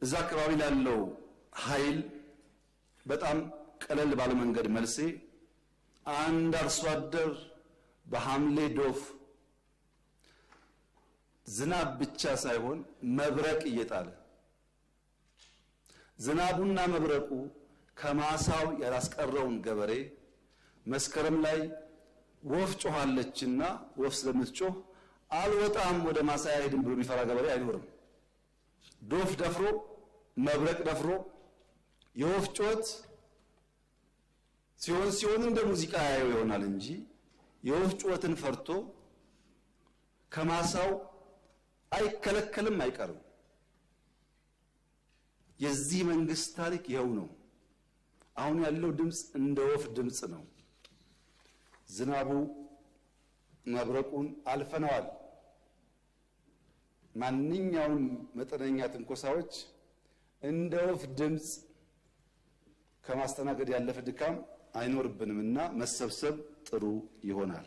እዛ አካባቢ ላለው ኃይል በጣም ቀለል ባለ መንገድ መልሴ አንድ አርሶ አደር በሐምሌ ዶፍ ዝናብ ብቻ ሳይሆን መብረቅ እየጣለ ዝናቡና መብረቁ ከማሳው ያላስቀረውን ገበሬ መስከረም ላይ ወፍ ጮኻለችና ወፍ ስለምትጮህ አልወጣም ወደ ማሳ አይሄድም ብሎ የሚፈራ ገበሬ አይኖርም። ዶፍ ደፍሮ መብረቅ ደፍሮ የወፍ ጮት ሲሆን እንደ ሙዚቃ ያየው ይሆናል እንጂ የወፍ ጮትን ፈርቶ ከማሳው አይከለከልም አይቀርም። የዚህ መንግስት ታሪክ ይኸው ነው። አሁን ያለው ድምጽ እንደ ወፍ ድምጽ ነው። ዝናቡ መብረቁን አልፈነዋል። ማንኛውም መጠነኛ ትንኮሳዎች እንደ ወፍ ድምጽ ከማስተናገድ ያለፈ ድካም አይኖርብንምና መሰብሰብ ጥሩ ይሆናል።